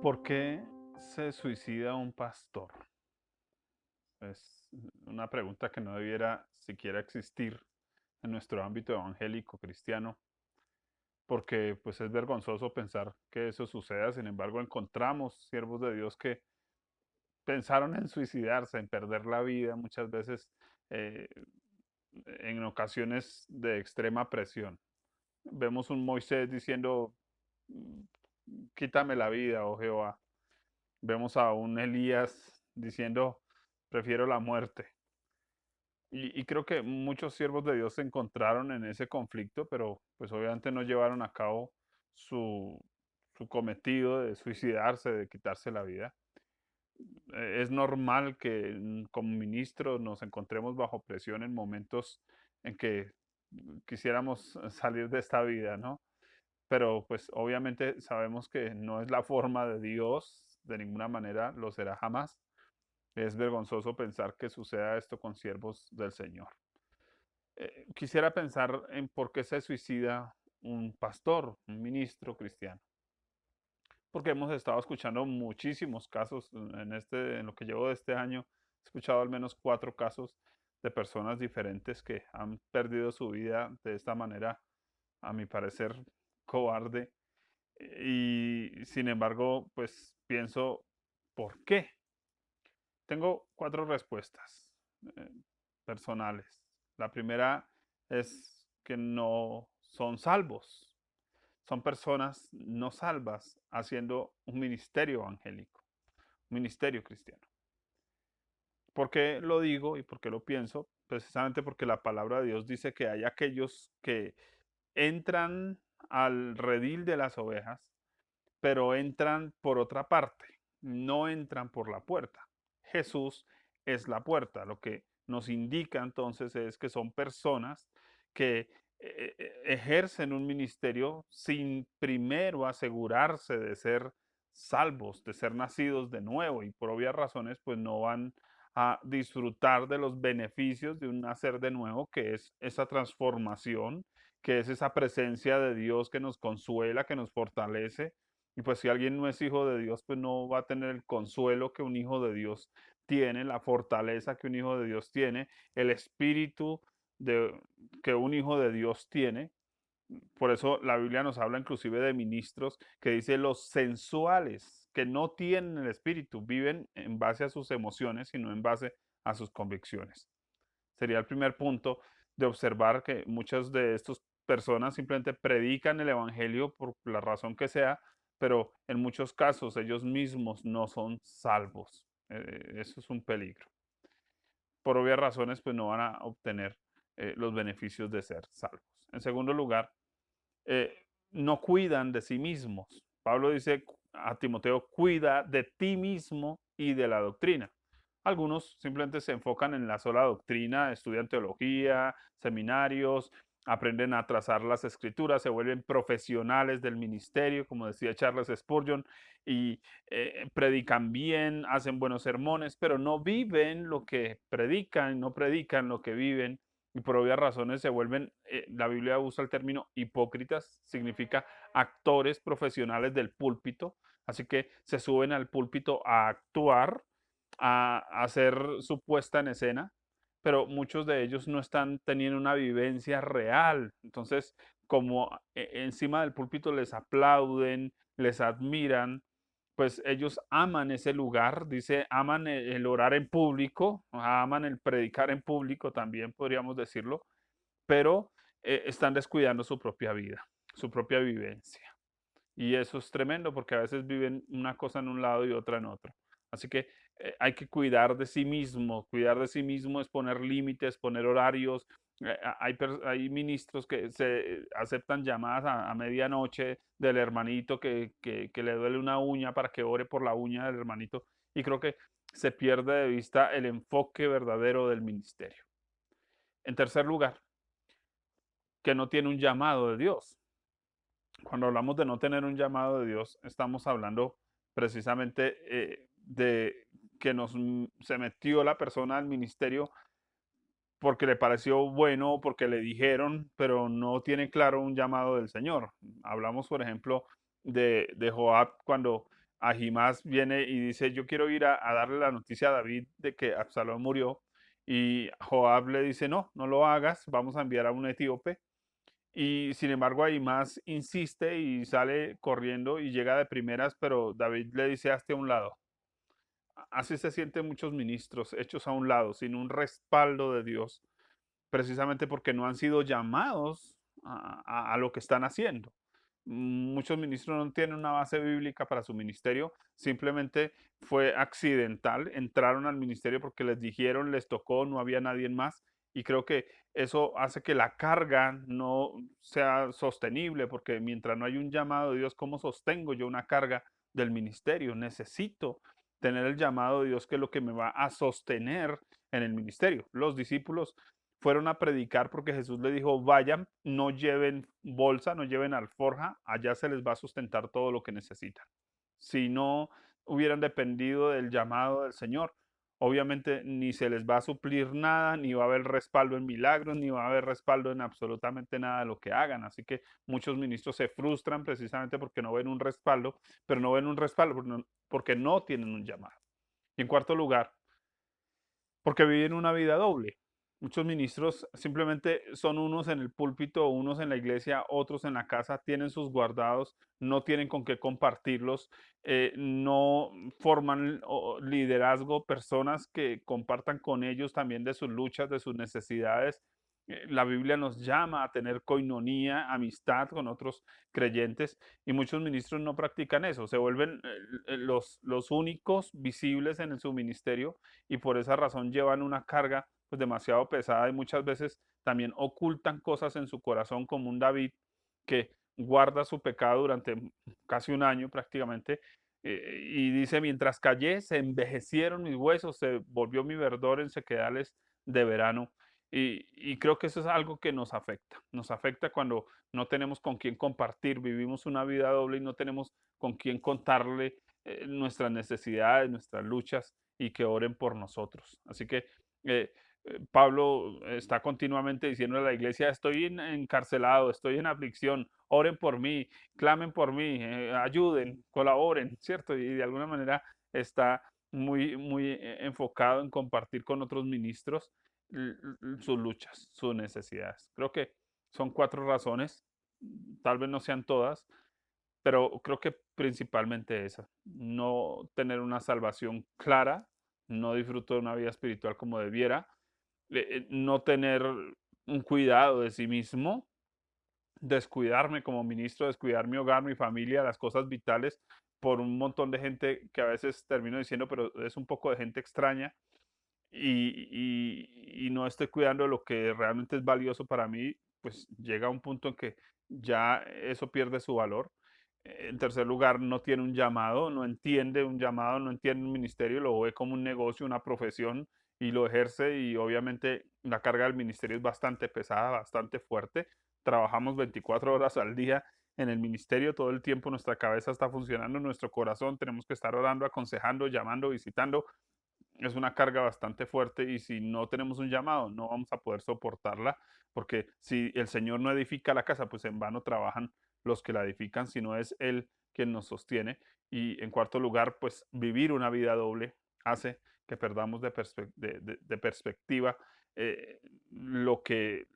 ¿Por qué se suicida un pastor? Es una pregunta que no debiera siquiera existir en nuestro ámbito evangélico cristiano, porque pues es vergonzoso pensar que eso suceda. Sin embargo, encontramos siervos de Dios que pensaron en suicidarse, en perder la vida, muchas veces eh, en ocasiones de extrema presión. Vemos un Moisés diciendo, "Mm, quítame la vida, oh Jehová". Vemos a un Elías diciendo, prefiero la muerte. Y creo que muchos siervos de Dios se encontraron en ese conflicto, pero pues obviamente no llevaron a cabo su, su cometido de suicidarse, de quitarse la vida. Es normal que como ministros nos encontremos bajo presión en momentos en que quisiéramos salir de esta vida, ¿no? Pero pues obviamente sabemos que no es la forma de Dios, de ninguna manera lo será jamás. Es vergonzoso pensar que suceda esto con siervos del Señor. Quisiera pensar en por qué se suicida un pastor, un ministro cristiano, porque hemos estado escuchando muchísimos casos en lo que llevo de este año. He escuchado al menos 4 casos de personas diferentes que han perdido su vida de esta manera, a mi parecer, cobarde. Y sin embargo, pues pienso, ¿por qué? Tengo 4 respuestas eh, personales. La primera es que no son salvos, son personas no salvas haciendo un ministerio evangélico, un ministerio cristiano. ¿Por qué lo digo y por qué lo pienso? Precisamente porque la palabra de Dios dice que hay aquellos que entran al redil de las ovejas, pero entran por otra parte, no entran por la puerta. Jesús es la puerta. Lo que nos indica entonces es que son personas que ejercen un ministerio sin primero asegurarse de ser salvos, de ser nacidos de nuevo, y por obvias razones pues no van a disfrutar de los beneficios de un nacer de nuevo, que es esa transformación, que es esa presencia de Dios que nos consuela, que nos fortalece. Y pues si alguien no es hijo de Dios, pues no va a tener el consuelo que un hijo de Dios tiene, la fortaleza que un hijo de Dios tiene, el espíritu de, que un hijo de Dios tiene. Por eso la Biblia nos habla inclusive de ministros que dice los sensuales, que no tienen el espíritu, viven en base a sus emociones y no en base a sus convicciones. Sería el primer punto de observar que muchas de estas personas simplemente predican el evangelio por la razón que sea, pero en muchos casos ellos mismos no son salvos. Eso es un peligro. Por obvias razones, pues no van a obtener los beneficios de ser salvos. En segundo lugar, eh, no cuidan de sí mismos. Pablo dice a Timoteo, cuida de ti mismo y de la doctrina. Algunos simplemente se enfocan en la sola doctrina, estudian teología, seminarios, aprenden a trazar las escrituras, se vuelven profesionales del ministerio, como decía Charles Spurgeon, y predican bien, hacen buenos sermones, pero no viven lo que predican, no predican lo que viven, y por obvias razones se vuelven, la Biblia usa el término hipócritas, significa actores profesionales del púlpito, así que se suben al púlpito a actuar, a hacer su puesta en escena, pero muchos de ellos no están teniendo una vivencia real. Entonces, como encima del púlpito les aplauden, les admiran, pues ellos aman ese lugar, dice, aman el orar en público, aman el predicar en público también, podríamos decirlo, pero están descuidando su propia vida, su propia vivencia. Y eso es tremendo porque a veces viven una cosa en un lado y otra en otro. Así que hay que cuidar de sí mismo. Cuidar de sí mismo es poner límites, poner horarios. Hay ministros que se aceptan llamadas a medianoche del hermanito que le duele una uña para que ore por la uña del hermanito. Y creo que se pierde de vista el enfoque verdadero del ministerio. En tercer lugar, que no tiene un llamado de Dios. Cuando hablamos de no tener un llamado de Dios, estamos hablando precisamente de que se metió la persona al ministerio porque le pareció bueno, porque le dijeron, pero no tiene claro un llamado del Señor. Hablamos, por ejemplo, de Joab cuando Ahimás viene y dice, yo quiero ir a darle la noticia a David de que Absalón murió. Y Joab le dice, no, no lo hagas, vamos a enviar a un etíope. Y sin embargo, Ahimás insiste y sale corriendo y llega de primeras, pero David le dice, hazte a un lado. Así se sienten muchos ministros, hechos a un lado, sin un respaldo de Dios, precisamente porque no han sido llamados a lo que están haciendo. Muchos ministros no tienen una base bíblica para su ministerio, simplemente fue accidental, entraron al ministerio porque les dijeron, les tocó, no había nadie más, y creo que eso hace que la carga no sea sostenible, porque mientras no hay un llamado de Dios, ¿cómo sostengo yo una carga del ministerio? Necesito tener el llamado de Dios, que es lo que me va a sostener en el ministerio. Los discípulos fueron a predicar porque Jesús le dijo, vayan, no lleven bolsa, no lleven alforja, allá se les va a sustentar todo lo que necesitan. Si no hubieran dependido del llamado del Señor, obviamente ni se les va a suplir nada, ni va a haber respaldo en milagros, ni va a haber respaldo en absolutamente nada de lo que hagan. Así que muchos ministros se frustran precisamente porque no ven un respaldo, pero no ven un respaldo porque no tienen un llamado. Y en cuarto lugar, porque viven una vida doble. Muchos ministros simplemente son unos en el púlpito, unos en la iglesia, otros en la casa, tienen sus guardados, no tienen con qué compartirlos, no forman liderazgo, personas que compartan con ellos también de sus luchas, de sus necesidades. La Biblia nos llama a tener coinonía, amistad con otros creyentes, y muchos ministros no practican eso, se vuelven los únicos visibles en su ministerio, y por esa razón llevan una carga pues demasiado pesada, y muchas veces también ocultan cosas en su corazón, como un David que guarda su pecado durante casi un año prácticamente, y dice, mientras callé se envejecieron mis huesos, se volvió mi verdor en sequedales de verano. Y creo que eso es algo que nos afecta cuando no tenemos con quién compartir, vivimos una vida doble y no tenemos con quién contarle nuestras necesidades, nuestras luchas, y que oren por nosotros. Así que Pablo está continuamente diciendo a la iglesia, estoy encarcelado, estoy en aflicción, oren por mí, clamen por mí, ayuden, colaboren, ¿cierto? Y de alguna manera está muy enfocado en compartir con otros ministros sus luchas, sus necesidades. Creo que son 4 razones, tal vez no sean todas, pero creo que principalmente esa, no tener una salvación clara, no disfruto de una vida espiritual como debiera, no tener un cuidado de sí mismo, descuidarme como ministro, descuidar mi hogar, mi familia, las cosas vitales por un montón de gente que a veces termino diciendo, pero es un poco de gente extraña, y no estoy cuidando lo que realmente es valioso para mí, pues llega a un punto en que ya eso pierde su valor. En tercer lugar, no tiene un llamado, no entiende un llamado, no entiende un ministerio, lo ve como un negocio, una profesión, y lo ejerce, y obviamente la carga del ministerio es bastante pesada, bastante fuerte. Trabajamos 24 horas al día en el ministerio, todo el tiempo nuestra cabeza está funcionando, nuestro corazón, tenemos que estar orando, aconsejando, llamando, visitando. Es una carga bastante fuerte, y si no tenemos un llamado no vamos a poder soportarla, porque si el Señor no edifica la casa, pues en vano trabajan los que la edifican, si no es Él quien nos sostiene. Y en cuarto lugar, pues vivir una vida doble hace que perdamos de perspectiva lo que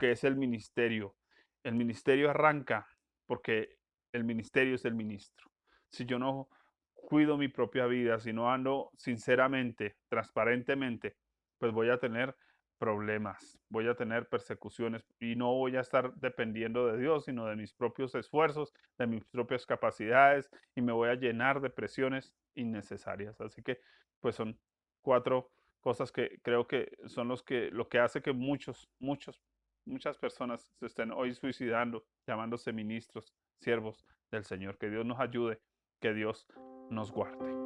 es el ministerio. El ministerio arranca porque el ministerio es el ministro. Si yo no cuido mi propia vida, si no ando sinceramente, transparentemente, pues voy a tener problemas, voy a tener persecuciones, y no voy a estar dependiendo de Dios, sino de mis propios esfuerzos, de mis propias capacidades, y me voy a llenar de presiones innecesarias. Así que pues son 4 cosas que creo que son lo que hace que muchas personas se estén hoy suicidando, llamándose ministros, siervos del Señor. Que Dios nos ayude, que Dios nos guarde.